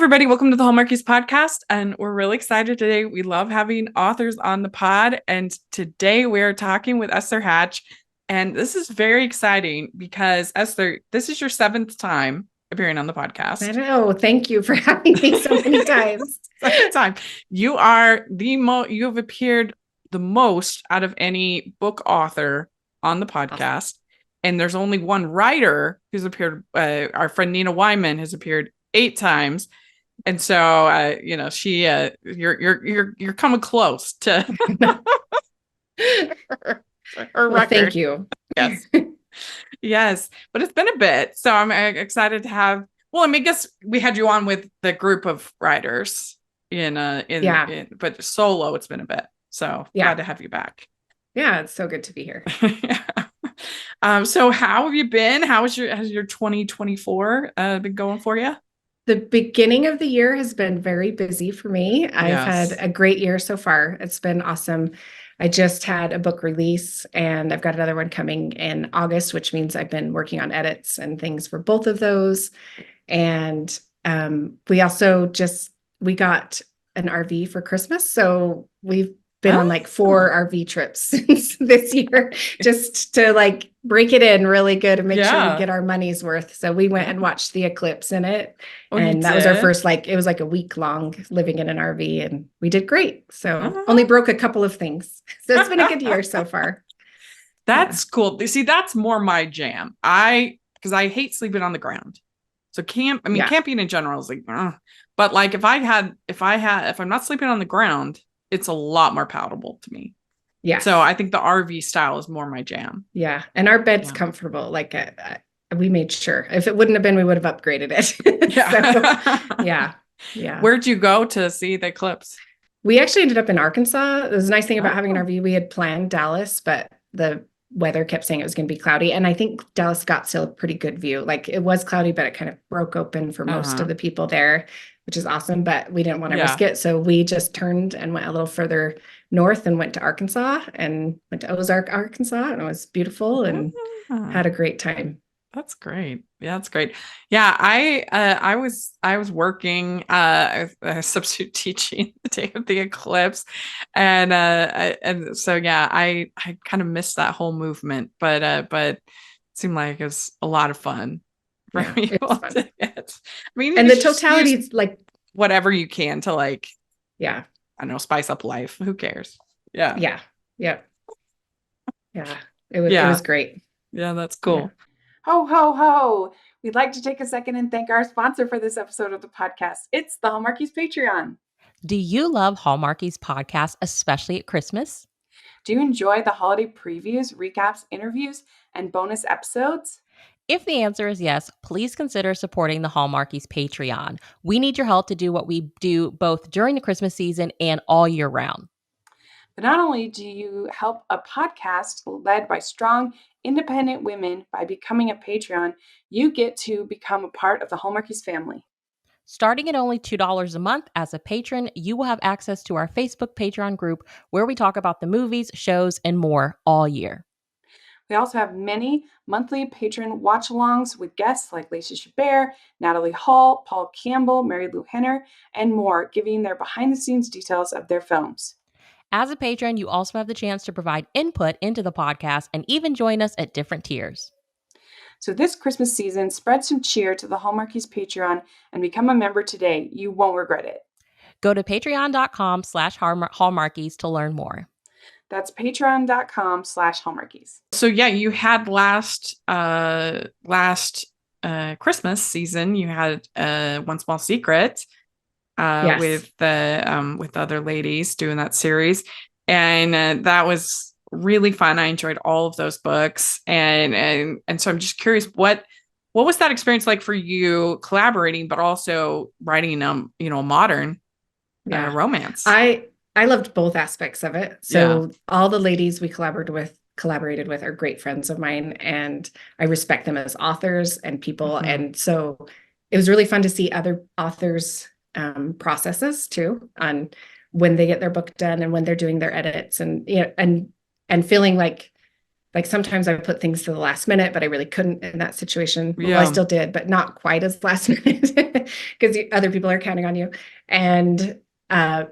everybody. Welcome to the Hallmarkies podcast. And we're really excited today. We love having authors on the pod. And today we're talking with Esther Hatch. And this is very exciting because, Esther, this is your 7th time appearing on the podcast. I know. Thank you for having me so many times. You are you have appeared the most out of any book author on the podcast. Awesome. And there's only one writer who's appeared. Our friend Nina Wyman has appeared 8 times. And so, you're coming close to her record. Thank you. Yes. Yes. But it's been a bit. So I'm excited to have, I guess we had you on with the group of writers but solo, it's been a bit. So glad to have you back. Yeah. It's so good to be here. So how have you been? Has your 2024 been going for you? The beginning of the year has been very busy for me. I've had a great year so far. It's been awesome. I just had a book release and I've got another one coming in August, which means I've been working on edits and things for both of those. And we also we got an RV for Christmas. So we've been on like 4 RV trips this year just to break it in really good and make sure we get our money's worth. So we went and watched the eclipse in it. And that was our first, it was like a week long living in an RV and we did great. So only broke a couple of things. So it's been a good year so far. That's cool. You see, that's more my jam. Because I hate sleeping on the ground. So camping in general is but if I'm not sleeping on the ground, it's a lot more palatable to me. Yeah. So I think the RV style is more my jam. Yeah. And our bed's comfortable. We made sure. If it wouldn't have been, we would have upgraded it. Yeah. Where'd you go to see the eclipse? We actually ended up in Arkansas. It was a nice thing about having an RV. We had planned Dallas, but the weather kept saying it was going to be cloudy. And I think Dallas got still a pretty good view. It was cloudy, but it kind of broke open for most of the people there, which is awesome, but we didn't want to risk it. So we just turned and went a little further north and went to Arkansas and went to Ozark, Arkansas. And it was beautiful and had a great time. That's great. Yeah, that's great. Yeah, I was working, I was substitute teaching the day of the eclipse, and so I kind of missed that whole movement, but it seemed like it was a lot of fun for people to get. And the totality is whatever you can to I don't know, spice up life. Who cares? Yeah. It was great. Yeah, that's cool. Yeah. Ho, ho, ho. We'd like to take a second and thank our sponsor for this episode of the podcast. It's the Hallmarkies Patreon. Do you love Hallmarkies podcast, especially at Christmas? Do you enjoy the holiday previews, recaps, interviews, and bonus episodes? If the answer is yes, please consider supporting the Hallmarkies Patreon. We need your help to do what we do both during the Christmas season and all year round. But not only do you help a podcast led by strong, independent women by becoming a Patreon, you get to become a part of the Hallmarkies family. Starting at only $2 a month as a patron, you will have access to our Facebook Patreon group where we talk about the movies, shows, and more all year. We also have many monthly patron watch-alongs with guests like Lacey Chabert, Natalie Hall, Paul Campbell, Mary Lou Henner, and more, giving their behind-the-scenes details of their films. As a patron, you also have the chance to provide input into the podcast and even join us at different tiers. So this Christmas season, spread some cheer to the Hallmarkies Patreon and become a member today. You won't regret it. Go to patreon.com/Hallmarkies to learn more. That's patreon.com/Hallmarkies. So you had last Christmas season, you had One Small Secret. With other ladies doing that series, and that was really fun. I enjoyed all of those books, and so I'm just curious, what was that experience like for you, collaborating but also writing a modern romance? I loved both aspects of it. So all the ladies we collaborated with are great friends of mine, and I respect them as authors and people, and so it was really fun to see other authors processes too on when they get their book done and when they're doing their edits and feeling like like sometimes I put things to the last minute, but I really couldn't in that situation. Well, I Yeah. still did, but not quite as last minute because other people are counting on you. And I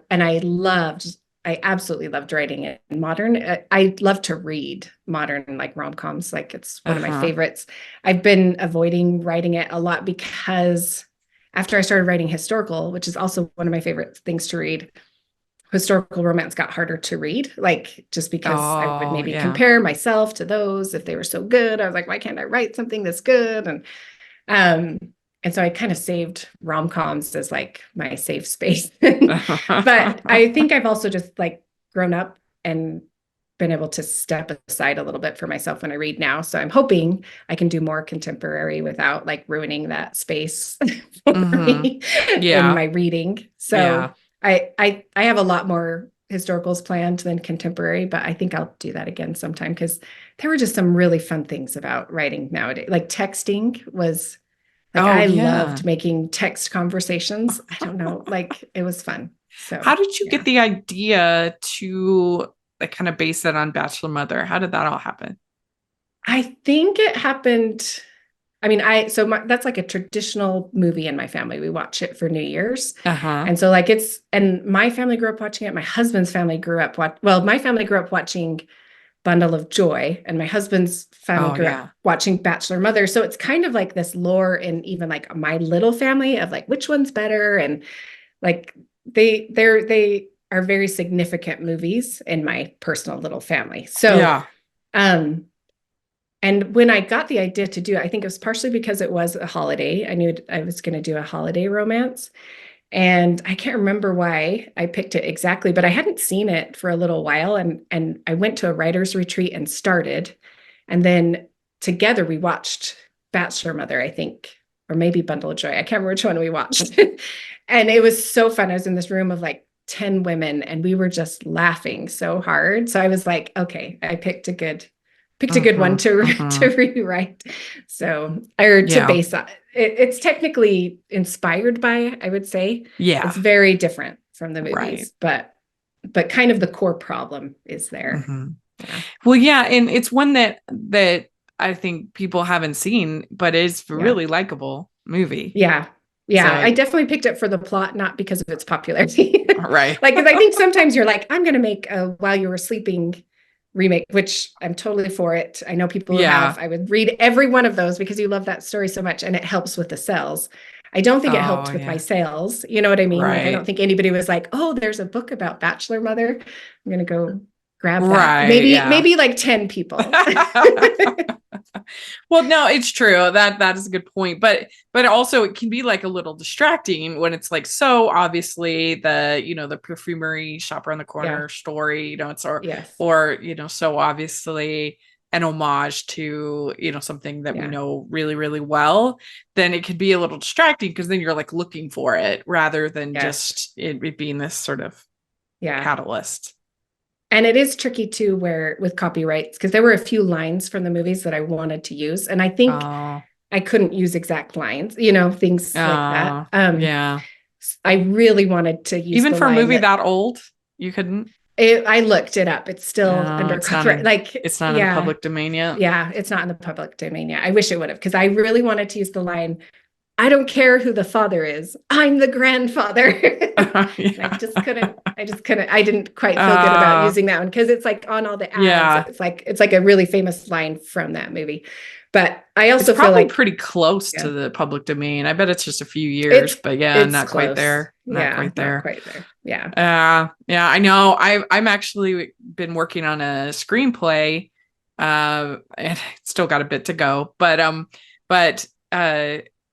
absolutely loved writing it in modern. I love to read modern, like rom-coms. Like it's one of my favorites. I've been avoiding writing it a lot because after I started writing historical, which is also one of my favorite things to read, historical romance got harder to read, like just because I would maybe compare myself to those if they were so good. I was like, why can't I write something that's good? And so I kind of saved rom-coms as like my safe space. But I think I've also just like grown up and been able to step aside a little bit for myself when I read now. So I'm hoping I can do more contemporary without like ruining that space for me in my reading. So I have a lot more historicals planned than contemporary, but I think I'll do that again sometime because there were just some really fun things about writing nowadays. Like texting was like, I loved making text conversations. I don't know, like it was fun. So how did you get the idea to like kind of base it on Bachelor Mother? How did that all happen? I think it happened. I mean, that's like a traditional movie in my family. We watch it for New Year's. And so like and my family grew up watching it. My husband's family grew up my family grew up watching Bundle of Joy, and my husband's family grew up watching Bachelor Mother. So it's kind of like this lore in even like my little family of like which one's better, and like they are very significant movies in my personal little family. So and when I got the idea to do it, I think it was partially because it was a holiday. I knew I was going to do a holiday romance. And I can't remember why I picked it exactly, but I hadn't seen it for a little while. And I went to a writer's retreat and started. And then together we watched Bachelor Mother, I think, or maybe Bundle of Joy. I can't remember which one we watched. And it was so fun. I was in this room of like 10 women and we were just laughing so hard. So I was like, okay, I picked a good one to rewrite. So, or to base on. It's technically inspired by, I would say. Yeah. It's very different from the movies, but kind of the core problem is there. Well, yeah, and it's one that I think people haven't seen, but it's really likable movie. Yeah. So, I definitely picked it for the plot, not because of its popularity. Like, because I think sometimes you're like, I'm going to make a While You Were Sleeping remake, which I'm totally for it. I know people who have. I would read every one of those because you love that story so much and it helps with the sales. I don't think it helped with my sales. You know what I mean? Like, I don't think anybody was like, oh, there's a book about Bachelor Mother. I'm going to go grab that. Maybe like 10 people. Well, no, it's true. That is a good point. But also it can be like a little distracting when it's like so obviously the perfumery shop around the corner story, it's or so obviously an homage to something that we know really, really well, then it could be a little distracting because then you're like looking for it rather than just it being this sort of catalyst. And it is tricky too, where with copyrights, because there were a few lines from the movies that I wanted to use. And I think I couldn't use exact lines, things like that. I really wanted to use even for a movie that old, you couldn't. I looked it up. It's still under copyright. It's not in the public domain yet. Yeah, it's not in the public domain yet. I wish it would have, because I really wanted to use the line, I don't care who the father is. I'm the grandfather. I just couldn't. I didn't quite feel good about using that one because it's like on all the ads. Yeah. It's like a really famous line from that movie. But I also feel like pretty close to the public domain. I bet it's just a few years, but not close. Quite there. Not quite there. Yeah. I know. I'm actually been working on a screenplay. And still got a bit to go, but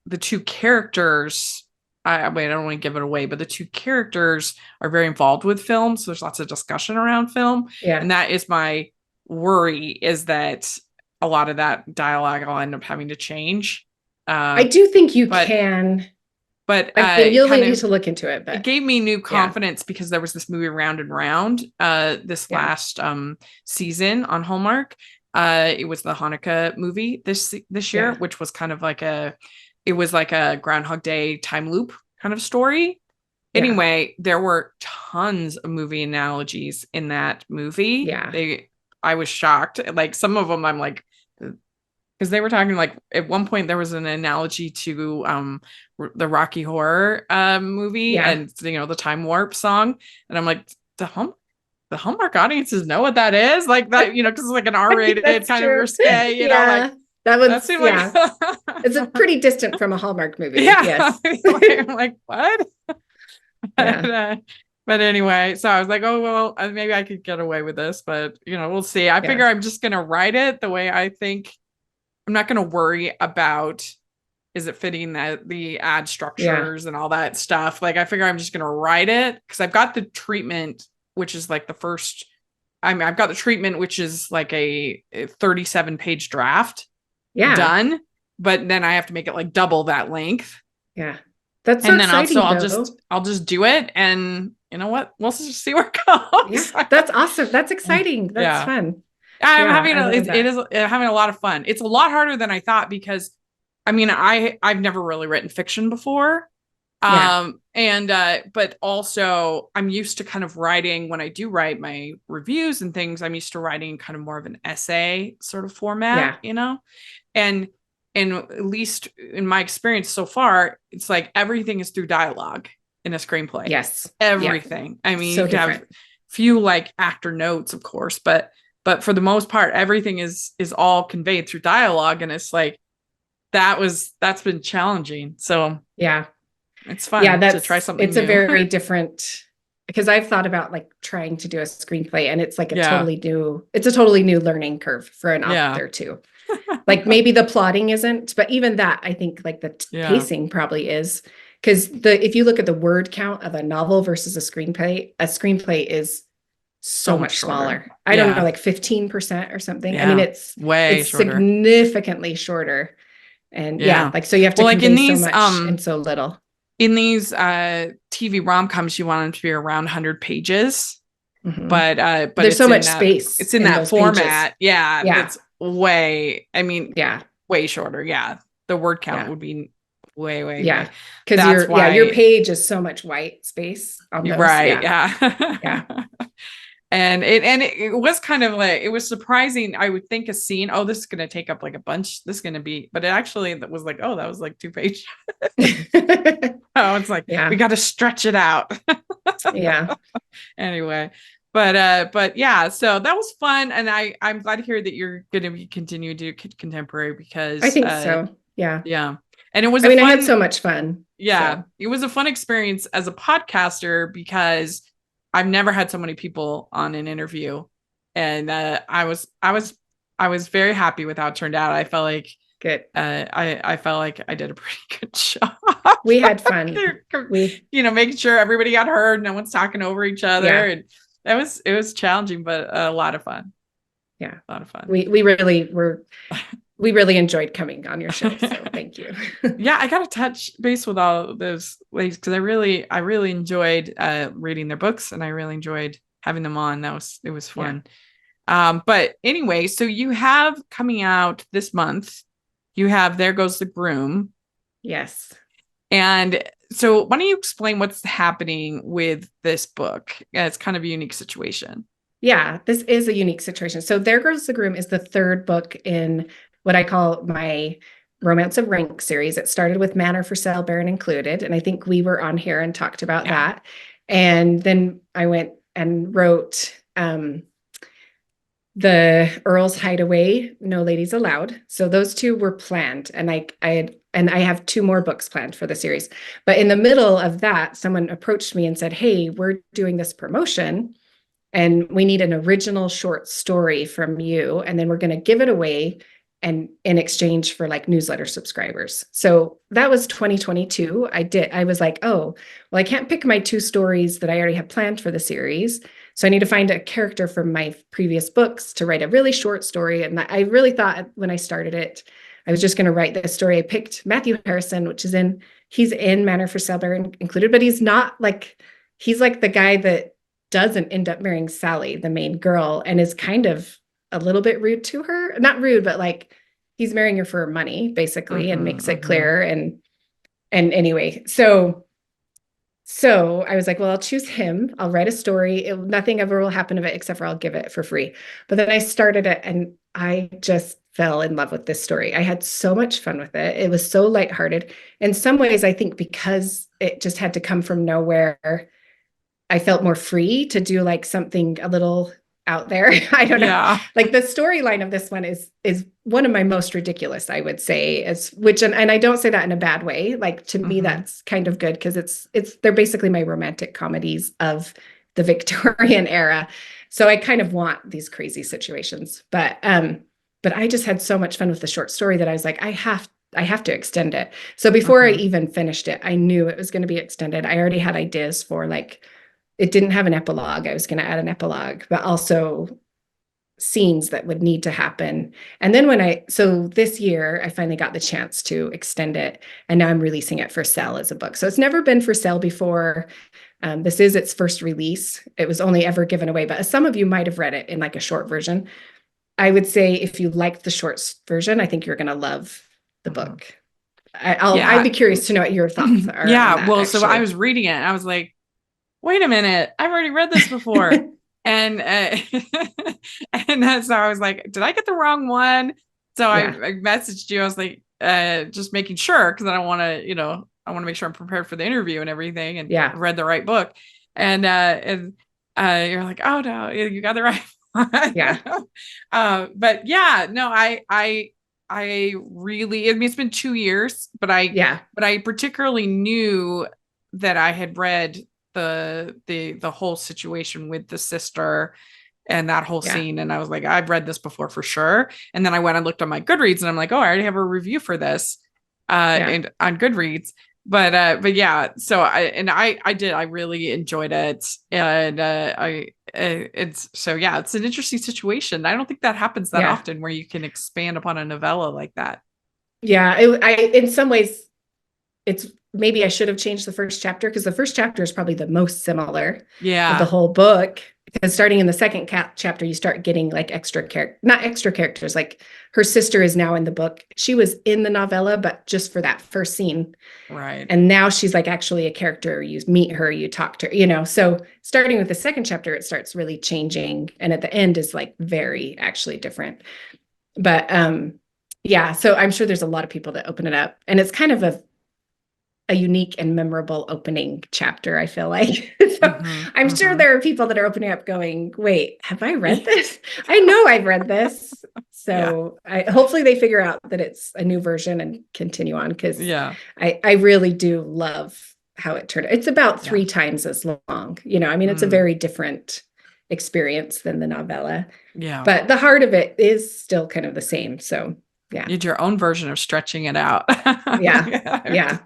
the two characters, I don't want to give it away, but the two characters are very involved with film. So there's lots of discussion around film. Yeah. And that is my worry, is that a lot of that dialogue I'll end up having to change. I do think you can. But you'll need to look into it. But it gave me new confidence because there was this movie Round and Round this last season on Hallmark. It was the Hanukkah movie this year, which was kind of like a Groundhog Day time loop kind of story. Yeah. Anyway, there were tons of movie analogies in that movie. Yeah. I was shocked. Like some of them I'm like, because they were talking like at one point there was an analogy to the Rocky Horror movie and the Time Warp song, and I'm like, the Hallmark audiences know what that is, like that, because it's like an R-rated kind of risque, like that was like it's a pretty distant from a Hallmark movie. Yes. I'm like, what? But anyway, so I was like, oh well, maybe I could get away with this, but we'll see. I figure I'm just gonna write it the way I think. I'm not going to worry about, is it fitting the ad structures and all that stuff. Like, I figure I'm just going to write it because I've got the treatment, which is like the first, I've got the treatment, which is like a 37-page draft done, but then I have to make it like double that length. Yeah. That's so exciting, I'll just do it. And you know what? We'll just see where it goes. Yeah, that's awesome. That's exciting. That's fun. I'm having having a lot of fun. It's a lot harder than I thought because I've never really written fiction before. But also I'm used to kind of writing, when I do write my reviews and things, I'm used to writing kind of more of an essay sort of format, and at least in my experience so far, it's like everything is through dialogue in a screenplay. Yes. Everything. So you can have few like actor notes, of course, but for the most part, everything is all conveyed through dialogue. And it's like, that's been challenging. So it's fun to try something new. It's a very different, because I've thought about like trying to do a screenplay, and it's like a totally new learning curve for an author too. Like maybe the plotting isn't, but even that, I think like the pacing probably is, because if you look at the word count of a novel versus a screenplay is so much smaller. I don't know, like 15% or something. It's significantly shorter. And like, so you have to convey so much in so little. In these TV rom-coms, you want them to be around 100 pages. Mm-hmm. But there's so much space. It's in that format. It's way shorter. The word count would be way. Because your page is so much white space on those. Right. And it was kind of like, it was surprising. I would think a scene, this is going to take up like a bunch. This is going to be, but it actually was like, that was like 2 pages. It's like, we got to stretch it out. Anyway, but so that was fun. And I'm glad to hear that you're going to be continuing to do contemporary, because I think so. Yeah. And it was, I had so much fun. Yeah. So. It was a fun experience as a podcaster, because I've never had so many people on an interview, and I was very happy with how it turned out. I felt like good. I felt like I did a pretty good job. We had fun. Making sure everybody got heard, no one's talking over each other, and it was challenging, but a lot of fun. Yeah, a lot of fun. We really enjoyed coming on your show, so thank you. I got to touch base with all those ladies, because I really enjoyed reading their books, and I really enjoyed having them on. It was fun. But anyway, so you have coming out this month, you have There Goes the Groom. Yes. And so why don't you explain what's happening with this book? It's kind of a unique situation. Yeah, this is a unique situation. So There Goes the Groom is the third book in what I call my Romance of Rank series. It started with Manor for Sale, Baron Included, and I think we were on here and talked about that. And then I went and wrote The Earl's Hideaway, No Ladies Allowed. So those two were planned, and I have 2 more books planned for the series. But in the middle of that, someone approached me and said, "Hey, we're doing this promotion, and we need an original short story from you, and then we're going to give it away and in exchange for like newsletter subscribers." So that was 2022. I was like, well, I can't pick my 2 stories that I already have planned for the series. So I need to find a character from my previous books to write a really short story. And I really thought when I started it, I was just going to write this story. I picked Matthew Harrison, he's in Manor for Sale, Baron Included, but he's like the guy that doesn't end up marrying Sally, the main girl, and is kind of a little bit rude to her. Not rude, but like he's marrying her for money, basically, and makes it clear. And anyway, so So I was like, well, I'll choose him. I'll write a story. Nothing ever will happen of it except for I'll give it for free. But then I started it and I just fell in love with this story. I had so much fun with it. It was so lighthearted. In some ways, I think because it just had to come from nowhere, I felt more free to do like something a little out there. I don't know. Like the storyline of this one is one of my most ridiculous, I would say, and I don't say that in a bad way. Like to me, that's kind of good because they're basically my romantic comedies of the Victorian era. So I kind of want these crazy situations. But I just had so much fun with the short story that I was like, I have to extend it. So before I even finished it, I knew it was going to be extended. I already had ideas for like, it didn't have an epilogue. I was going to add an epilogue, but also scenes that would need to happen. And then so this year, I finally got the chance to extend it. And now I'm releasing it for sale as a book. So it's never been for sale before. This is its first release. It was only ever given away, but some of you might have read it in like a short version. I would say if you like the short version, I think you're going to love the book. I'd be curious to know what your thoughts are. Yeah. Well, actually. So I was reading it and I was like, wait a minute, I've already read this before. and so I was like, did I get the wrong one? So I messaged you. I was like, just making sure, because I don't want to, I want to make sure I'm prepared for the interview and everything, and read the right book. And you're like, oh no, you got the right one. Yeah. But yeah, no, I really, I mean, it's been 2 years, but I particularly knew that I had read the whole situation with the sister and that whole scene. And I was like, I've read this before for sure. And then I went and looked on my Goodreads and I'm like, oh, I already have a review for this and on Goodreads. But yeah, so I really enjoyed it. And it's an interesting situation. I don't think that happens that often where you can expand upon a novella like that. Yeah. In some ways maybe I should have changed the first chapter, because the first chapter is probably the most similar of the whole book. Because starting in the second chapter, you start getting like not extra characters. Like her sister is now in the book. She was in the novella, but just for that first scene. Right. And now she's like actually a character. You meet her, you talk to her, So starting with the second chapter, it starts really changing. And at the end is like very actually different. But so I'm sure there's a lot of people that open it up. And it's kind of a unique and memorable opening chapter, I feel like. I'm sure there are people that are opening up going, wait, have I read this? I know I've read this. So hopefully they figure out that it's a new version and continue on, because I really do love how it turned out. It's about 3 times as long. It's a very different experience than the novella. Yeah. But the heart of it is still kind of the same. So yeah. You did your own version of stretching it out. Yeah.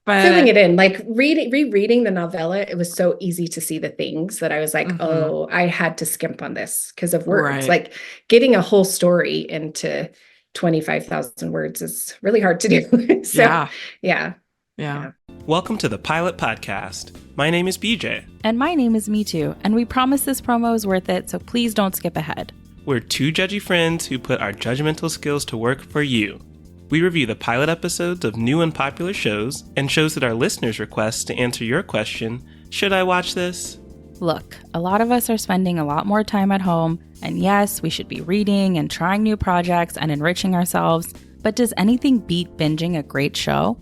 But filling it in, like rereading the novella, it was so easy to see the things that I was like, oh, I had to skimp on this because of words. Right. Like getting a whole story into 25,000 words is really hard to do. So yeah. Welcome to the Pilot Podcast. My name is BJ. And my name is Me Too. And we promise this promo is worth it, so please don't skip ahead. We're 2 judgy friends who put our judgmental skills to work for you. We review the pilot episodes of new and popular shows and shows that our listeners request to answer your question, should I watch this? Look, a lot of us are spending a lot more time at home, and yes, we should be reading and trying new projects and enriching ourselves, but does anything beat binging a great show?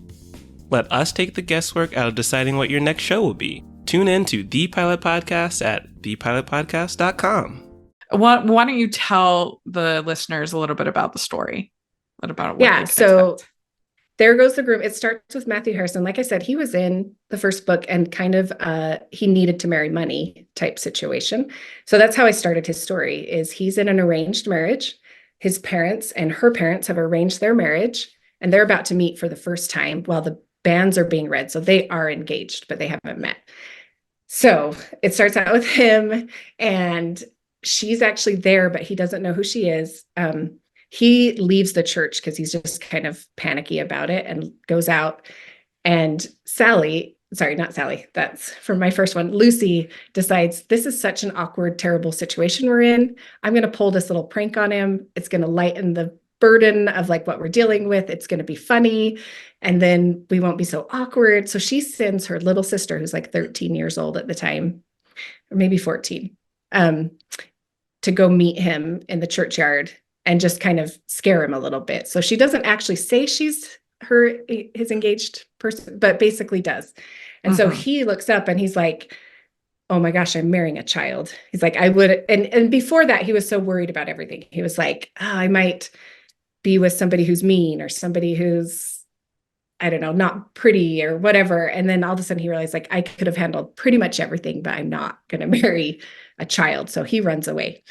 Let us take the guesswork out of deciding what your next show will be. Tune in to The Pilot Podcast at thepilotpodcast.com. Why don't you tell the listeners a little bit about the story? What about it? Yeah, so There Goes the Groom. It starts with Matthew Harrison. Like I said, he was in the first book and kind of he needed to marry money type situation. So that's how I started his story, is he's in an arranged marriage. His parents and her parents have arranged their marriage, and they're about to meet for the first time while the banns are being read. So they are engaged, but they haven't met. So it starts out with him, and she's actually there, but he doesn't know who she is. He leaves the church because he's just kind of panicky about it and goes out. And that's from my first one. Lucy decides, this is such an awkward, terrible situation we're in. I'm going to pull this little prank on him. It's going to lighten the burden of like what we're dealing with. It's going to be funny. And then we won't be so awkward. So she sends her little sister, who's like 13 years old at the time, or maybe 14, to go meet him in the churchyard and just kind of scare him a little bit. So she doesn't actually say she's his engaged person, but basically does. And so he looks up and he's like, oh my gosh, I'm marrying a child. He's like, I would. And before that, he was so worried about everything. He was like, oh, I might be with somebody who's mean or somebody who's, I don't know, not pretty or whatever. And then all of a sudden he realized like, I could have handled pretty much everything, but I'm not going to marry a child. So he runs away.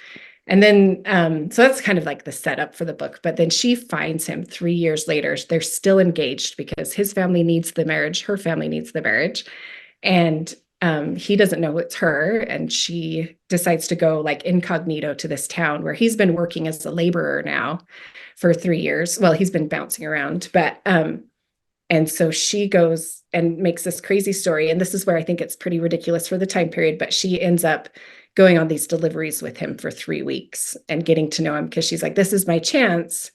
And then, so that's kind of like the setup for the book. But then she finds him 3 years later. They're still engaged because his family needs the marriage. Her family needs the marriage. And he doesn't know it's her. And she decides to go like incognito to this town where he's been working as a laborer now for 3 years. Well, he's been bouncing around, but, and so she goes and makes this crazy story. And this is where I think it's pretty ridiculous for the time period, but she ends up going on these deliveries with him for 3 weeks and getting to know him because she's like, this is my chance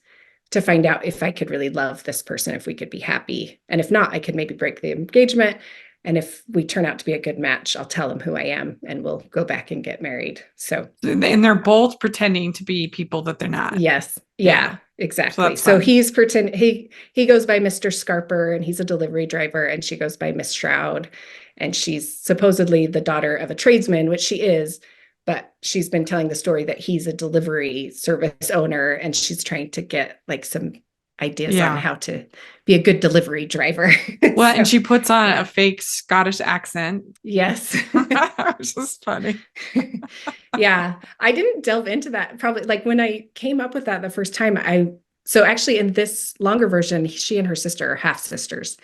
to find out if I could really love this person, if we could be happy. And if not, I could maybe break the engagement. And if we turn out to be a good match, I'll tell him who I am and we'll go back and get married. So, and they're both pretending to be people that they're not. Yes. Yeah, exactly. So he's he goes by Mr. Scarper and he's a delivery driver, and she goes by Miss Shroud, and she's supposedly the daughter of a tradesman, which she is, but she's been telling the story that he's a delivery service owner, and she's trying to get like some ideas on how to be a good delivery driver. Well, and she puts on a fake Scottish accent. Yes. It's just funny. Yeah. I didn't delve into that. Probably like when I came up with that the first time, so actually in this longer version, she and her sister are half sisters.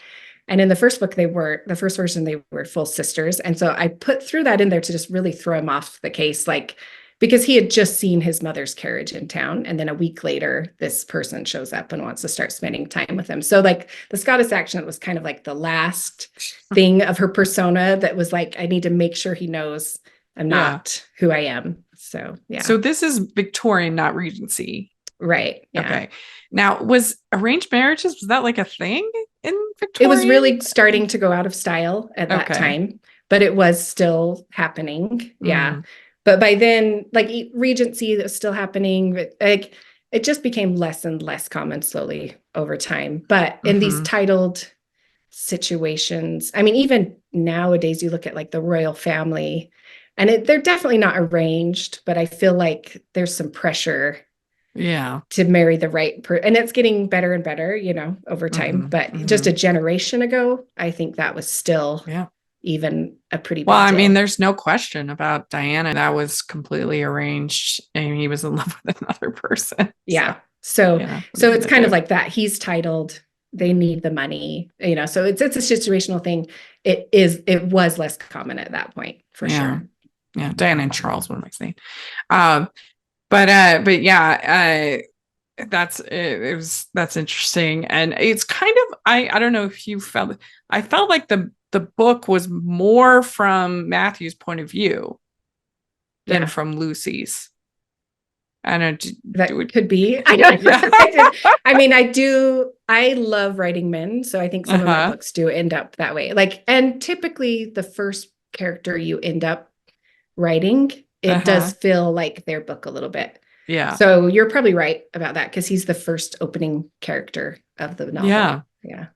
And in the first book, the first version, they were full sisters. And so I threw that in there to just really throw him off the case, like, because he had just seen his mother's carriage in town. And then a week later, this person shows up and wants to start spending time with him. So like the Scottish accent was kind of like the last thing of her persona that was like, I need to make sure he knows I'm not who I am. So, yeah. So this is Victorian, not Regency. Right. Yeah. Okay. Now, was arranged marriages, was that like a thing in Victoria? It was really starting to go out of style at that time, but it was still happening. Yeah. But by then, like Regency, that was still happening, but like it just became less and less common slowly over time. But in these titled situations, I mean, even nowadays, you look at like the royal family, and they're definitely not arranged, but I feel like there's some pressure to marry the right person. And it's getting better and better, you know, over time. But just a generation ago, I think that was still even a pretty big deal. I mean, there's no question about Diana. That was completely arranged, and he was in love with another person. Yeah. So it's kind of like that. He's titled, they need the money, you know, so it's a situational thing. It was less common at that point for sure. Yeah. Diana and Charles, one of my saying. But yeah, that's interesting. And it's kind of, I don't know if you felt, I felt like the book was more from Matthew's point of view than from Lucy's. I don't know. That could be. I don't know. I mean, I love writing men. So I think some of my books do end up that way. Like, and typically the first character you end up writing, it does feel like their book a little bit. Yeah. So you're probably right about that, because he's the first opening character of the novel. Yeah. Yeah.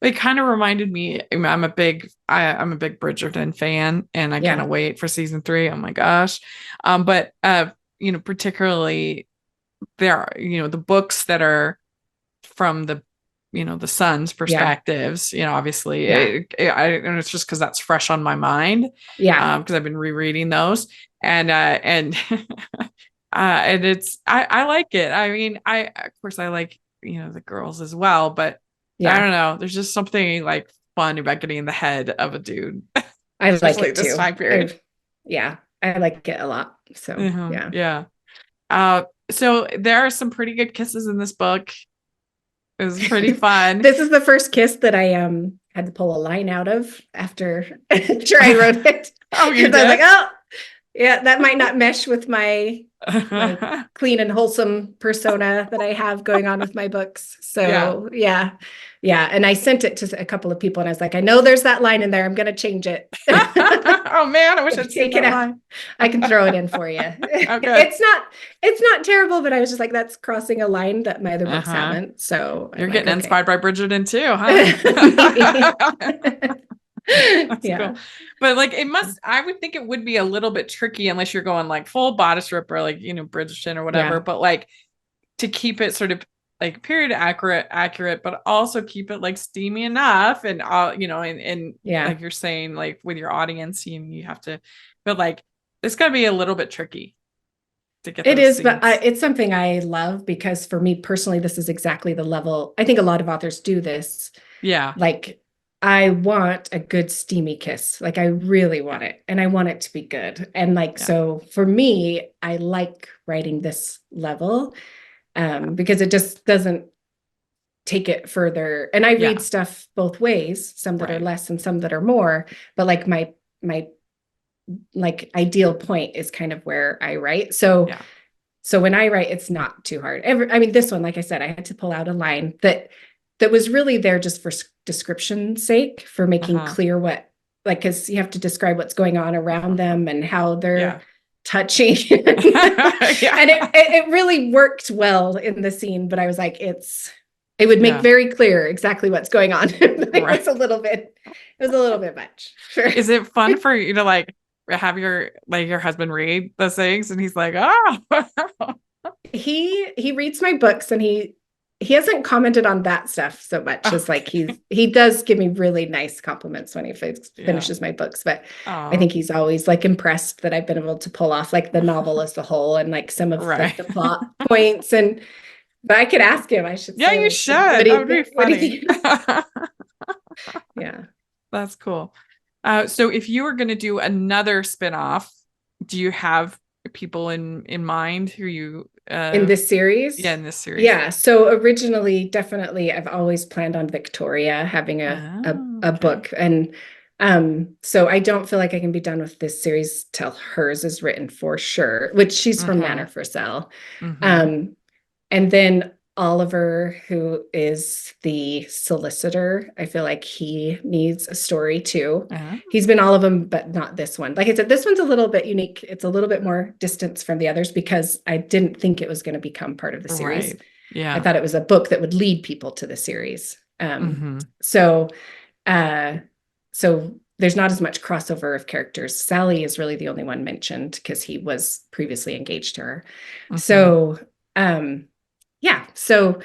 It kind of reminded me, I'm a big Bridgerton fan, and I kind of wait for season 3. Oh my gosh. But you know, particularly there are, you know, the books that are from the, you know, the son's perspectives, you know, obviously and it's just because that's fresh on my mind. Yeah. Because I've been rereading those, and it's, I like it. I mean, of course I like, you know, the girls as well, but I don't know. There's just something like fun about getting in the head of a dude. I like it this too. time period. I like it a lot. So so there are some pretty good kisses in this book. It was pretty fun. This is the first kiss that I had to pull a line out of after I wrote it. Oh, you did? I was like, Yeah, that might not mesh with my clean and wholesome persona that I have going on with my books. So yeah. And I sent it to a couple of people and I was like, I know there's that line in there. I'm going to change it. Oh man, I wish I'd seen that line. I can throw it in for you. Okay. It's not terrible, but I was just like, that's crossing a line that my other books haven't. So you're getting inspired by Bridgerton too, huh? That's cool. But like I would think it would be a little bit tricky unless you're going like full bodice ripper, like, Bridgerton or whatever, but like to keep it sort of like period accurate, but also keep it like steamy enough and and like you're saying, like with your audience, you have to, but like it's gotta be a little bit tricky to get it is, scenes. but it's something I love because for me personally, this is exactly the level. I think a lot of authors do this. Yeah. Like I want a good steamy kiss. Like I really want it and I want it to be good. And like, so for me, I like writing this level because it just doesn't take it further. And I read stuff both ways, some that are less and some that are more, but like my like ideal point is kind of where I write. So when I write, it's not too hard. This one, like I said, I had to pull out a line that was really there just for description's sake, for making clear what, like, because you have to describe what's going on around them and how they're touching. And it really worked well in the scene, but I was like, it would make very clear exactly what's going on. It was a little bit much. Sure. Is it fun for you to like have your husband read those things and he's like, oh, he reads my books and he hasn't commented on that stuff so much. Just like he does give me really nice compliments when he finishes my books, but I think he's always like impressed that I've been able to pull off like the novel as a whole and like some of like, the plot points. But I could ask him. I should. Yeah, you should. That would be funny. Yeah, that's cool. So if you were going to do another spinoff, do you have people in mind who you in this series? Yeah, in this series. Yeah. So originally, definitely, I've always planned on Victoria having a book, and so I don't feel like I can be done with this series till hers is written for sure. Which she's from Manor for Sale, and then Oliver, who is the solicitor, I feel like he needs a story too. He's been all of them, but not this one. Like I said, this one's a little bit unique. It's a little bit more distance from the others because I didn't think it was going to become part of the series. Right. Yeah. I thought it was a book that would lead people to the series. So there's not as much crossover of characters. Sally is really the only one mentioned because he was previously engaged to her. So,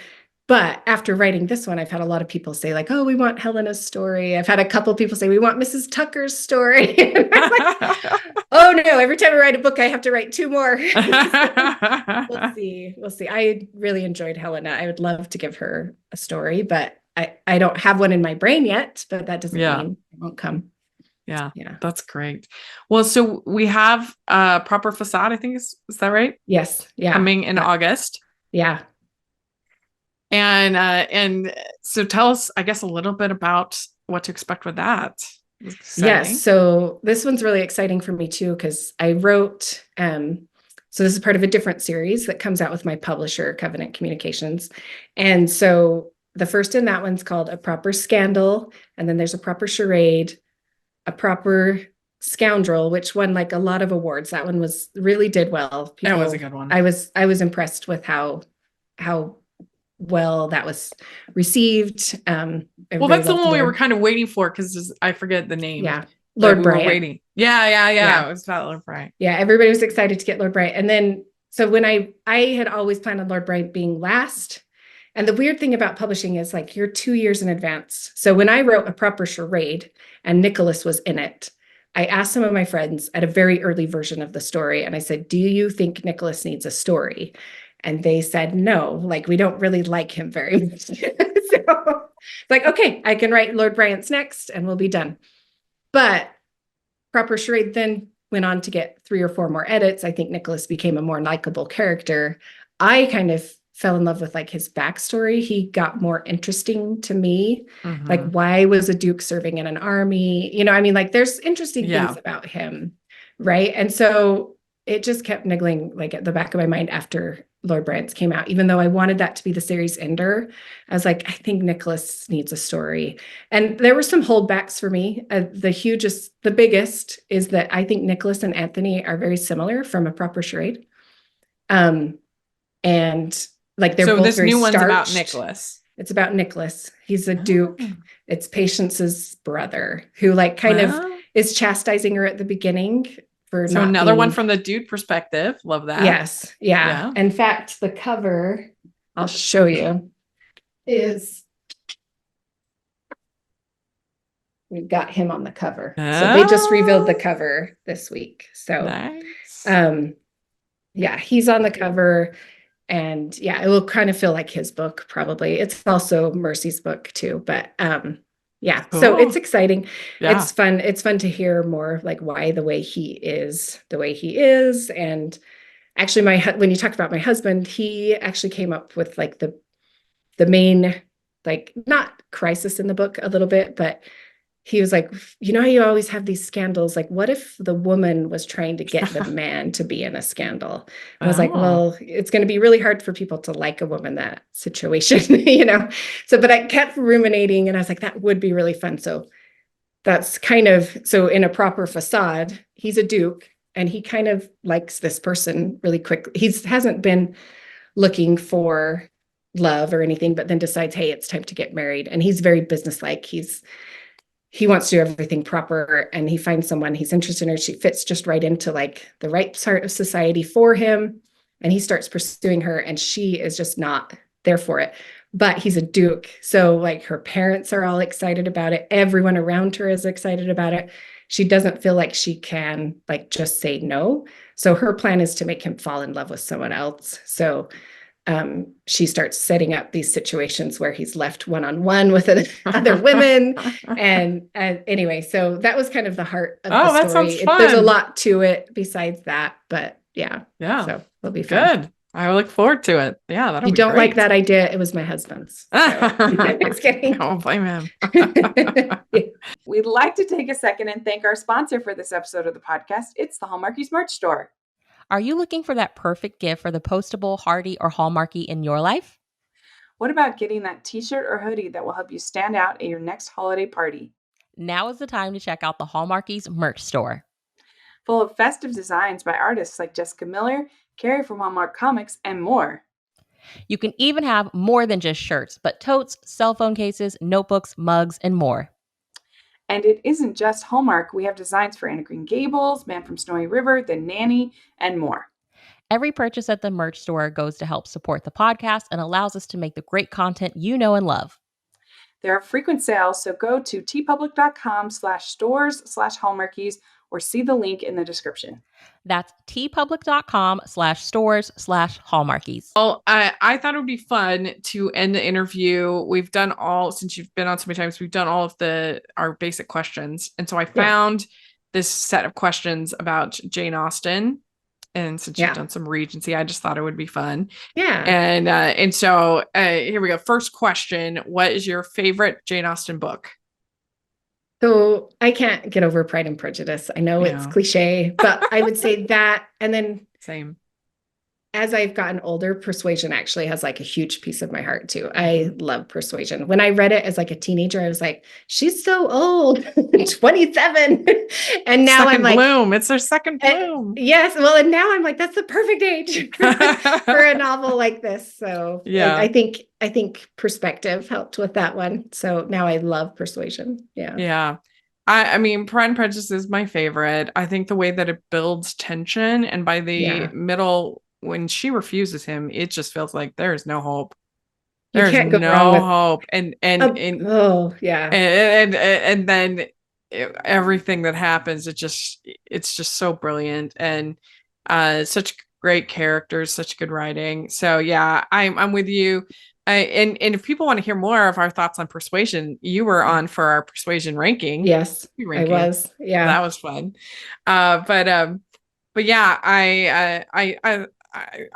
but after writing this one, I've had a lot of people say like, oh, we want Helena's story. I've had a couple of people say, we want Mrs. Tucker's story. And I'm like, oh no, every time I write a book, I have to write 2 more. We'll see. I really enjoyed Helena. I would love to give her a story, but I don't have one in my brain yet, but that doesn't mean it won't come. Yeah, that's great. Well, so we have Proper Facade, I think is that right? Yes. Yeah. Coming in August. Yeah. And so tell us, I guess, a little bit about what to expect with that. Yes. So this one's really exciting for me too, because I wrote, so this is part of a different series that comes out with my publisher, Covenant Communications. And so the first in that one's called A Proper Scandal. And then there's A Proper Charade, A Proper Scoundrel, which won like a lot of awards. That one really did well. That was a good one. I was impressed with how well that was received. Well, that's the one we were kind of waiting for because I forget the name. Yeah, Lord Bryant. Waiting. Yeah. It was about Lord Bryant. Yeah, everybody was excited to get Lord Bryant, and then so when I had always planned on Lord Bryant being last, and the weird thing about publishing is like you're 2 years in advance. So when I wrote A Proper Charade and Nicholas was in it, I asked some of my friends at a very early version of the story, and I said, "Do you think Nicholas needs a story?" And they said, no, like, we don't really like him very much. So it's like, okay, I can write Lord Bryant's next and we'll be done. But Proper Charade then went on to get 3 or 4 more edits. I think Nicholas became a more likable character. I kind of fell in love with like his backstory. He got more interesting to me. Like, why was a duke serving in an army? Like there's interesting things about him. Right. And so it just kept niggling like at the back of my mind after Lord Brandt's came out, even though I wanted that to be the series ender. I was like, I think Nicholas needs a story. And there were some holdbacks for me. The biggest is that I think Nicholas and Anthony are very similar from A Proper Charade. And like they're both this very new one's about starched. Nicholas. It's about Nicholas. He's a duke. It's Patience's brother who like kind of is chastising her at the beginning for so not another being... one from the dude perspective. Love that. Yes. Yeah. In fact, the cover, I'll show you, is we've got him on the cover. So they just revealed the cover this week. So nice. Yeah, he's on the cover. And yeah, it will kind of feel like his book, probably. It's also Mercy's book too, but yeah, cool. So it's exciting. Yeah. It's fun. It's fun to hear more like why the way he is. And actually when you talked about my husband, he actually came up with like the main, like not crisis in the book a little bit, but he was like, you know how you always have these scandals? Like, what if the woman was trying to get the man to be in a scandal? I was like, well, it's going to be really hard for people to like a woman, that situation, you know? So, but I kept ruminating and I was like, that would be really fun. So that's kind of, so in A Proper Facade, he's a duke and he kind of likes this person really quickly. He hasn't been looking for love or anything, but then decides, hey, it's time to get married. And he's very businesslike. He wants to do everything proper and he finds someone he's interested in her. She fits just right into like the right part of society for him. And he starts pursuing her and she is just not there for it, but he's a duke. So like her parents are all excited about it. Everyone around her is excited about it. She doesn't feel like she can like just say no. So her plan is to make him fall in love with someone else. So she starts setting up these situations where he's left one-on-one with other women. And anyway, so that was kind of the heart of the story. That sounds fun. There's a lot to it besides that, but yeah. So it'll be fun. Good. I look forward to it. Yeah. If you don't like that idea, it was my husband's. So. Just kidding. Don't blame him. We'd like to take a second and thank our sponsor for this episode of the podcast. It's the Hallmarkies merch store. Are you looking for that perfect gift for the postable, Hardy, or Hallmarky in your life? What about getting that t-shirt or hoodie that will help you stand out at your next holiday party? Now is the time to check out the Hallmarkies merch store. Full of festive designs by artists like Jessica Miller, Carrie from Hallmark Comics, and more. You can even have more than just shirts, but totes, cell phone cases, notebooks, mugs, and more. And it isn't just Hallmark. We have designs for Anna Green Gables, Man from Snowy River, The Nanny, and more. Every purchase at the merch store goes to help support the podcast and allows us to make the great content you know and love. There are frequent sales, so go to tpublic.com/stores/Hallmarkies or see the link in the description. That's tpublic.com/stores/Hallmarkies. Well, I thought it would be fun to end the interview. We've done since you've been on so many times, we've done all of our basic questions. And so I found this set of questions about Jane Austen. And since you've done some Regency, I just thought it would be fun. Yeah. And so here we go. First question. What is your favorite Jane Austen book? So I can't get over Pride and Prejudice. I know it's cliche, but I would say that. And then same. As I've gotten older, Persuasion actually has like a huge piece of my heart too. I love Persuasion. When I read it as like a teenager, I was like, she's so old, 27. And now I'm like, bloom. It's their second bloom. Yes. Well, and now I'm like, that's the perfect age for a novel like this. So yeah, I think perspective helped with that one. So now I love Persuasion. Yeah. Yeah. I mean, Pride and Prejudice is my favorite. I think the way that it builds tension, and by the middle, when she refuses him, it just feels like there's no hope. There's no hope. And then everything that happens, it's just so brilliant, and such great characters, such good writing. So yeah, I'm with you. And if people want to hear more of our thoughts on Persuasion, you were on for our Persuasion ranking. Yes, I was. Yeah, that was fun. But yeah, I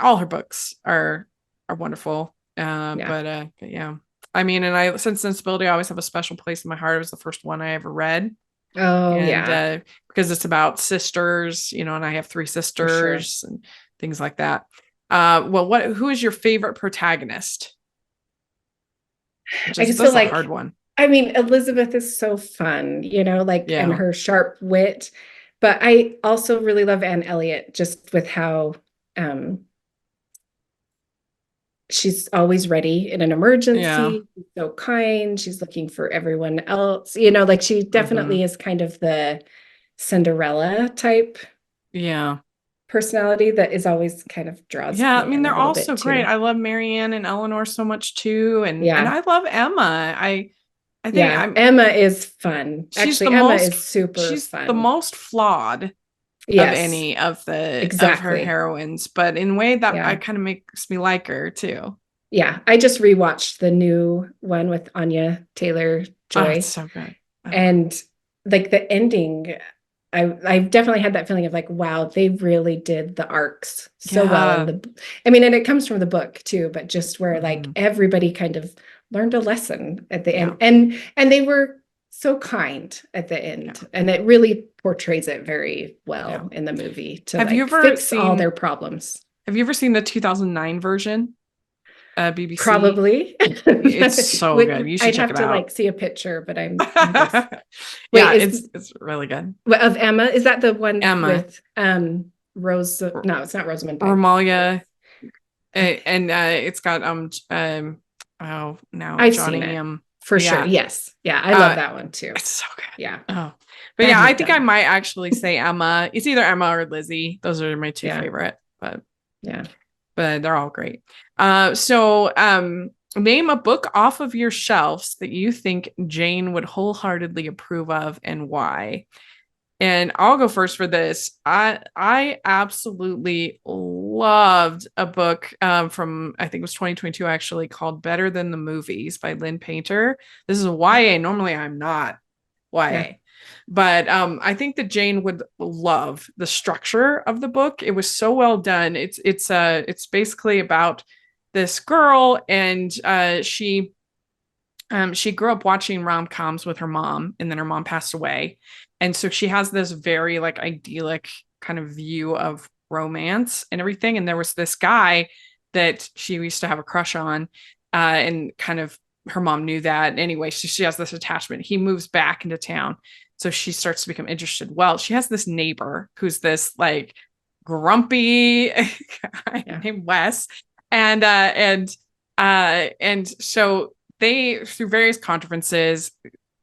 all her books are wonderful. But yeah, I mean, and Sense and Sensibility, I always have a special place in my heart. It was the first one I ever read. Oh, and yeah. Because it's about sisters, and I have 3 sisters and things like that. Who is your favorite protagonist? I just That's feel a like, hard one. I mean, Elizabeth is so fun, and her sharp wit. But I also really love Anne Elliot, just with how she's always ready in an emergency. Yeah. She's so kind. She's looking for everyone else. Like she definitely is kind of the Cinderella type personality that is always kind of draws me I mean, in they're a little all bit so too. great. I love Marianne and Eleanor so much too. And I love Emma. I think Emma is fun. Actually, Emma is super she's fun. the most flawed of any of her heroines, but in a way that kind of makes me like her too. Yeah, I just rewatched the new one with Anya Taylor-Joy. Oh, it's so good. And like the ending, I definitely had that feeling of like, wow, they really did the arcs so well and it comes from the book too, but just where like everybody kind of learned a lesson at the end, and they were so kind at the end, and it really portrays it very well in the movie to fix all their problems. Have you ever seen the 2009 version? BBC. Probably. It's so good. You should check it out. I'd have to see a picture, but I'm Wait, it's really good. Of Emma, is that the one Emma with Rose? No, it's not Rosamund Pike. Romalia, and it's got I've seen it for sure. Yes, I love that one too. It's so good. Yeah. But I think I might actually say Emma. It's either Emma or Lizzie. Those are my 2 favorite. But they're all great. So name a book off of your shelves that you think Jane would wholeheartedly approve of and why. And I'll go first for this. I absolutely loved a book from, I think it was 2022 actually, called Better Than the Movies by Lynn Painter. This is a YA. Normally I'm not YA. But I think that Jane would love the structure of the book. It was so well done. It's basically about this girl, and she grew up watching rom-coms with her mom, and then her mom passed away, and so she has this very like idyllic kind of view of romance and everything. And there was this guy that she used to have a crush on, and kind of her mom knew that. Anyway, she has this attachment. He moves back into town. So she starts to become interested. Well, she has this neighbor who's this like grumpy guy named Wes. And so they, through various conferences,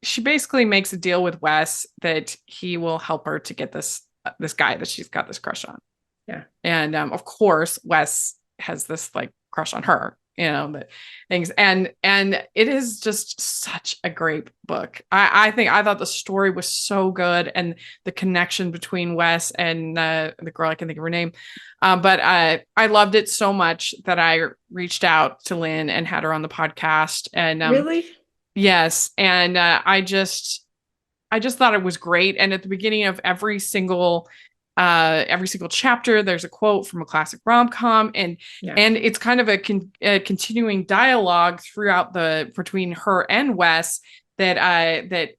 she basically makes a deal with Wes that he will help her to get this guy that she's got this crush on. Yeah. And of course, Wes has this like crush on her, the things. And it is just such a great book. I thought the story was so good, and the connection between Wes and the girl, I can think of her name. But I loved it so much that I reached out to Lynn and had her on the podcast. And really? Yes. And I just thought it was great. And at the beginning of every single chapter, there's a quote from a classic rom-com, and it's kind of a continuing dialogue throughout between her and Wes that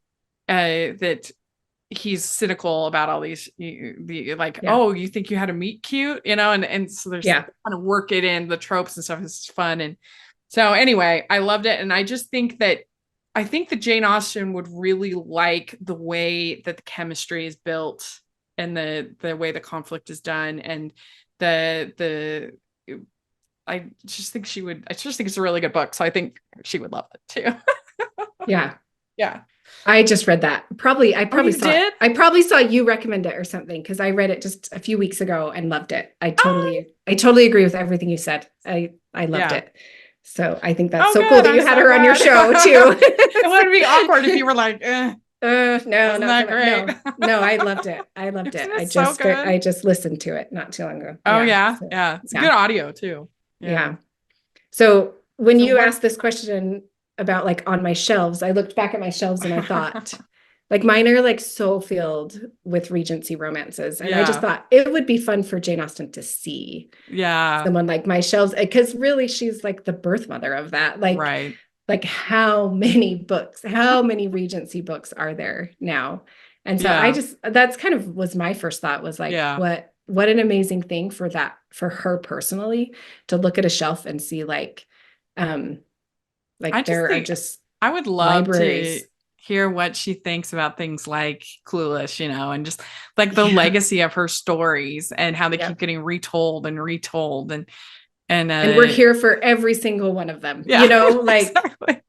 he's cynical about all these, oh, you think you had a meet cute, and so there's kind of work it in the tropes and stuff. It's fun. And so anyway, I loved it. And I just think that Jane Austen would really like the way that the chemistry is built, and the way the conflict is done, and I just think it's a really good book. So I think she would love it too. Yeah. Yeah. I just read that. I probably saw you recommend it or something, because I read it just a few weeks ago and loved it. I totally agree with everything you said. I loved it. So I think that's so cool that you had her on your show too. It would be awkward if you were like, no, not great. No, I loved it. I just listened to it not too long ago. It's good audio too. Yeah. So when you asked this question about like on my shelves, I looked back at my shelves and I thought, like, mine are like so filled with Regency romances, and I just thought it would be fun for Jane Austen to see someone like my shelves, because really she's like the birth mother of that. Like, right. Like how many Regency books are there now? And so that's kind of was my first thought, was like, what an amazing thing for her personally, to look at a shelf and see like there are just I would love libraries. to hear what she thinks about things like Clueless, you know, and just like the legacy of her stories and how they keep getting retold and retold, and we're here for every single one of them. You know, like exactly.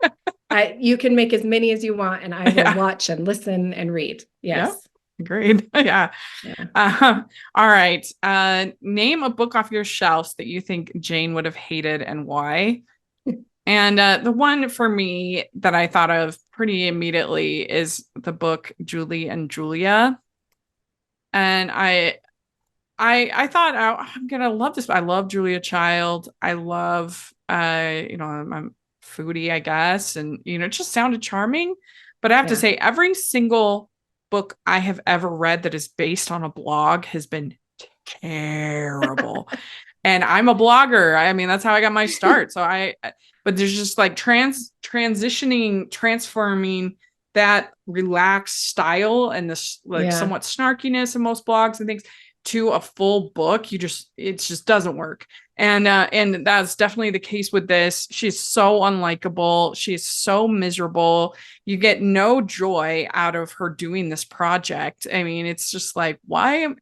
You can make as many as you want, and I will watch and listen and read. Yes. Yep. Agreed. Yeah. All right. Name a book off your shelves that you think Jane would have hated and why. And the one for me that I thought of pretty immediately is the book Julie and Julia. And I thought, oh, I'm gonna love this. I love Julia Child. I love I'm a foodie, I guess, and it just sounded charming. But I have to say, every single book I have ever read that is based on a blog has been terrible. And I'm a blogger. I mean, that's how I got my start. But there's just like transforming that relaxed style and this somewhat snarkiness in most blogs and things to a full book. It just doesn't work. And that's definitely the case with this. She's so unlikable. She's so miserable. You get no joy out of her doing this project. I mean, it's just like, why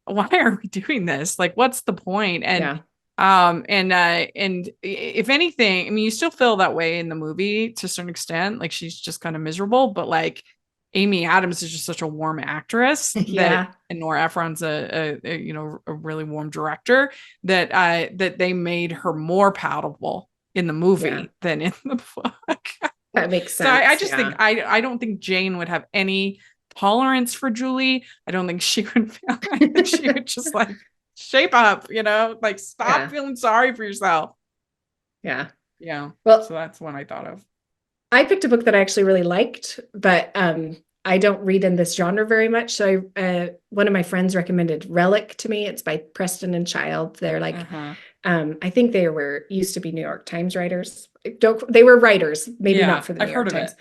are we doing this? Like, what's the point? And and if anything, I mean, you still feel that way in the movie to a certain extent. Like, she's just kind of miserable, but like Amy Adams is just such a warm actress and Nora Ephron's a really warm director that they made her more palatable in the movie than in the book. That makes sense. So I just think I don't think Jane would have any tolerance for Julie. I don't think she would feel like she would just like shape up, like stop feeling sorry for yourself. Yeah. Well, so that's one I thought of. I picked a book that I actually really liked, but I don't read in this genre very much. So one of my friends recommended Relic to me. It's by Preston and Child. They're like, I think they used to be New York Times writers. They were writers, maybe not for the New York Times.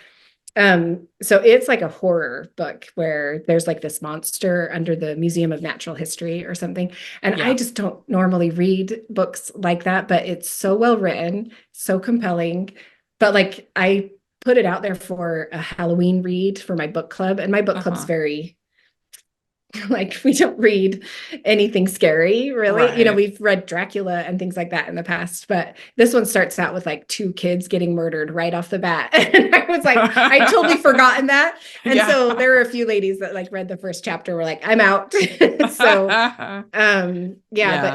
So it's like a horror book where there's like this monster under the Museum of Natural History or something. And I just don't normally read books like that, but it's so well written, so compelling. But like, I put it out there for a Halloween read for my book club, and my book club's very like, we don't read anything scary, really. Right. We've read Dracula and things like that in the past, but this one starts out with like 2 kids getting murdered right off the bat. And I was like, I totally forgotten that. And so there were a few ladies that like read the first chapter, were like, I'm out. So, but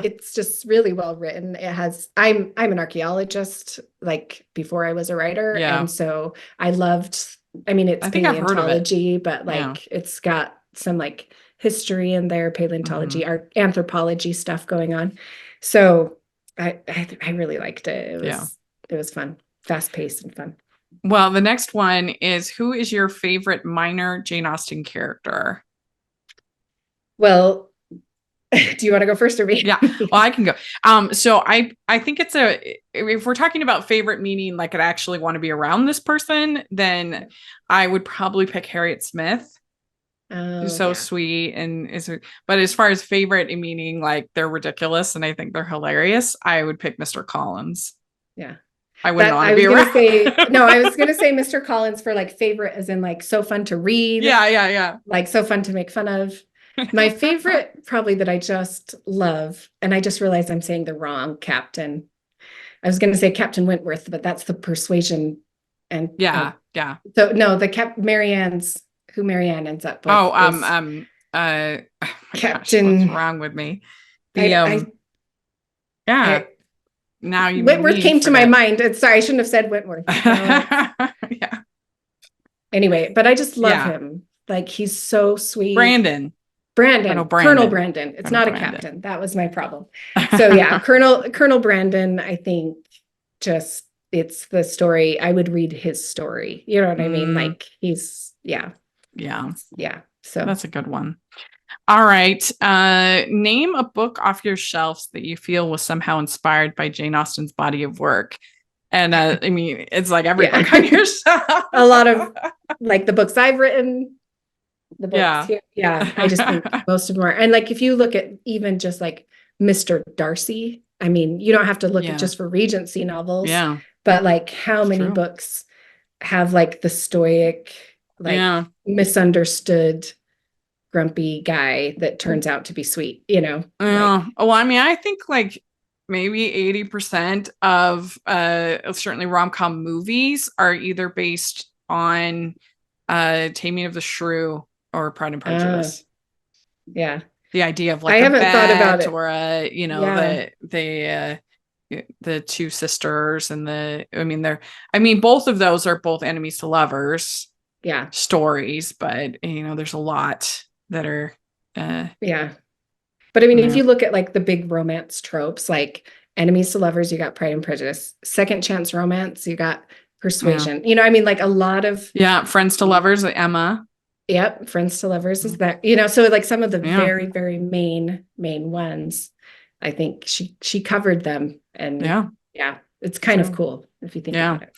it's just really well written. It has, I'm an archaeologist, like before I was a writer. And so I loved, it's paleontology, but like, it's got some like history in there, paleontology, anthropology stuff going on. So I really liked it. It was fun, fast paced and fun. Well, the next one is, who is your favorite minor Jane Austen character? Well, do you want to go first or me? Yeah, well, I can go. So I think if we're talking about favorite, meaning like I actually want to be around this person, then I would probably pick Harriet Smith. Who's so sweet but as far as favorite, meaning like they're ridiculous and I think they're hilarious, I would pick Mr. Collins. Yeah. I wouldn't want to be around. I was going to say Mr. Collins for like favorite as in like so fun to read. Yeah. Like so fun to make fun of. My favorite probably that I just love, and I just realized I'm saying the wrong captain. I was going to say Captain Wentworth, but that's the Persuasion. And So no, Marianne's who Marianne ends up with. Captain. What's wrong with me? Now you Wentworth came to my mind. Sorry, I shouldn't have said Wentworth. Anyway, but I just love him. Like, he's so sweet. Brandon. Colonel Brandon. It's not a captain. That was my problem. So yeah, Colonel Brandon, I think just it's the story. I would read his story. You know what I mean? Like he's So that's a good one. All right. Name a book off your shelves that you feel was somehow inspired by Jane Austen's body of work. And it's like every book on your shelf. A lot of like the books I've written. the books here. Yeah, I just think most of them are. And like, if you look at even just like Mr. Darcy, I mean, you don't have to look at just for Regency novels, but like how many books have like the stoic, like misunderstood, grumpy guy that turns out to be sweet, you know? Like, well, I mean, I think like maybe 80% of certainly rom-com movies are either based on Taming of the Shrew or Pride and Prejudice. Yeah. The idea of like I haven't thought about it. Or the two sisters and both of those are both enemies to lovers stories, but there's a lot that are but I mean, if you look at like the big romance tropes, like enemies to lovers, you got Pride and Prejudice. Second chance romance, you got Persuasion. I mean, like a lot of friends to lovers, like Emma. Yep, friends to lovers is that, so like some of the very, very main ones, I think she covered them, and it's kind of cool if you think about it.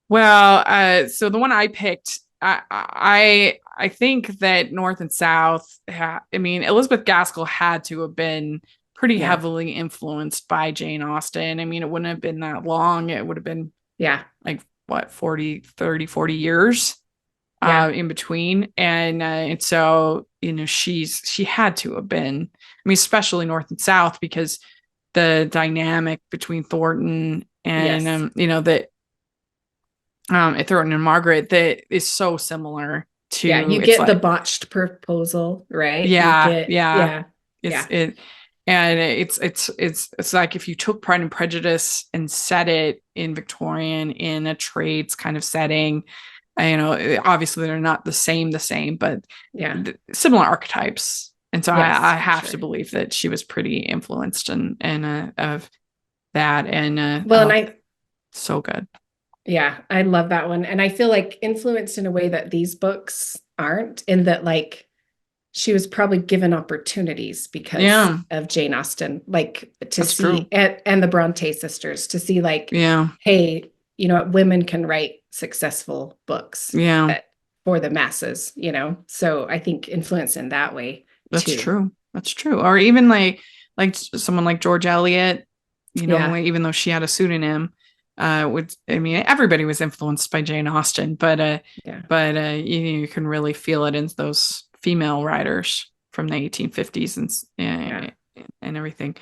Well, so the one I picked, I think that North and South, Elizabeth Gaskell had to have been pretty heavily influenced by Jane Austen. I mean, it wouldn't have been that long. It would have been like what, 40 years in between. And so, she had to have been, especially North and South, because the dynamic between Thornton and, Thornton and Margaret, that is so similar to, you get like, the botched proposal, right? It's like if you took Pride and Prejudice and set it in Victorian in a trades kind of setting, obviously they're not the same, but similar archetypes. And so I have to believe that she was pretty influenced and of that. And so good. Yeah, I love that one. And I feel like influenced in a way that these books aren't, in that like she was probably given opportunities because of Jane Austen, like to see and the Bronte sisters, to see like, hey, women can write successful books for the masses, so I think influence in that way. That's true. Or even like someone like George Eliot, even though she had a pseudonym, everybody was influenced by Jane Austen, but you can really feel it in those female writers from the 1850s and everything.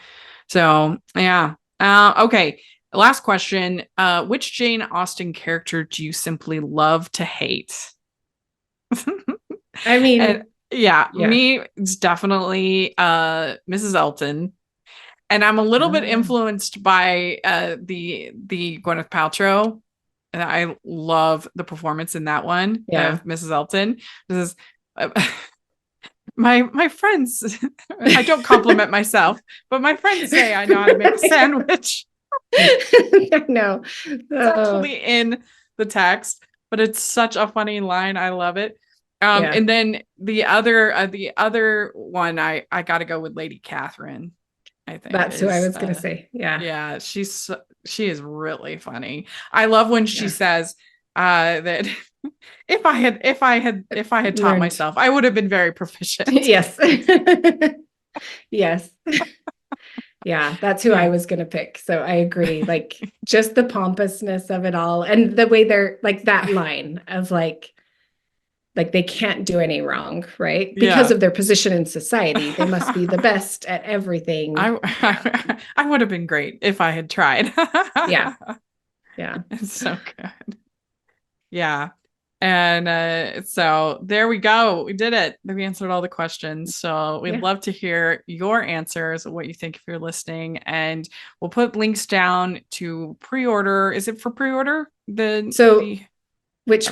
So okay, last question. Which Jane Austen character do you simply love to hate? I mean, me, it's definitely Mrs. Elton. And I'm a little bit influenced by the Gwyneth Paltrow. And I love the performance in that one of Mrs. Elton. This is my friends. I don't compliment myself, but my friends say I know how to make a sandwich. I know. It's actually in the text, but it's such a funny line. I love it. And then the other one, I got to go with Lady Catherine. I think that's who I was going to say. Yeah. She is really funny. I love when she says that if I had taught myself, I would have been very proficient. Yes. Yes. Yeah, that's who I was going to pick. So I agree. Like just the pompousness of it all, and the way they're like that line of like they can't do any wrong, right? Because of their position in society, they must be the best at everything. I would have been great if I had tried. Yeah. It's so good. Yeah. And so there we go. We did it. We answered all the questions. So we'd love to hear your answers, what you think if you're listening. And we'll put links down to pre-order. Is it for pre-order? Which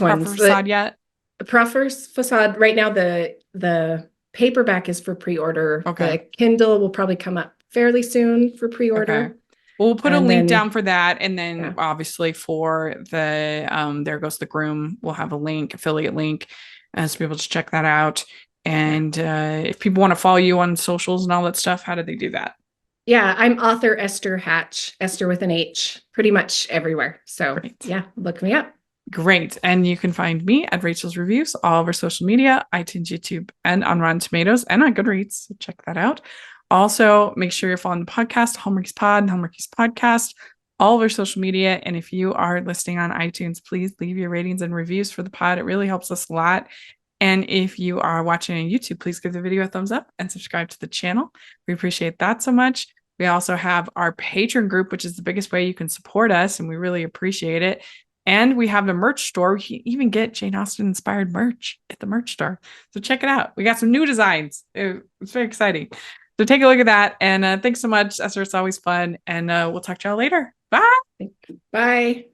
ones? Facade yet? The Proper Facade right now, the paperback is for pre-order. Okay. The Kindle will probably come up fairly soon for pre-order. Okay. Well, we'll put a link down for that, and then obviously for the There Goes the Groom, we'll have a link, affiliate link, so people just check that out. And if people want to follow you on socials and all that stuff, how do they do that? Yeah, I'm author Esther Hatch, Esther with an H, pretty much everywhere. So look me up. Great. And you can find me at Rachel's Reviews, all over social media, iTunes, YouTube, and on Rotten Tomatoes and on Goodreads. So check that out. Also, make sure you're following the podcast, Hallmarkies Pod and Hallmarkies Podcast, all over social media. And if you are listening on iTunes, please leave your ratings and reviews for the pod. It really helps us a lot. And if you are watching on YouTube, please give the video a thumbs up and subscribe to the channel. We appreciate that so much. We also have our Patreon group, which is the biggest way you can support us, and we really appreciate it. And we have the merch store. We can even get Jane Austen inspired merch at the merch store. So check it out. We got some new designs. It's very exciting. So take a look at that. And thanks so much, Esther. It's always fun. And we'll talk to y'all later. Bye. Bye.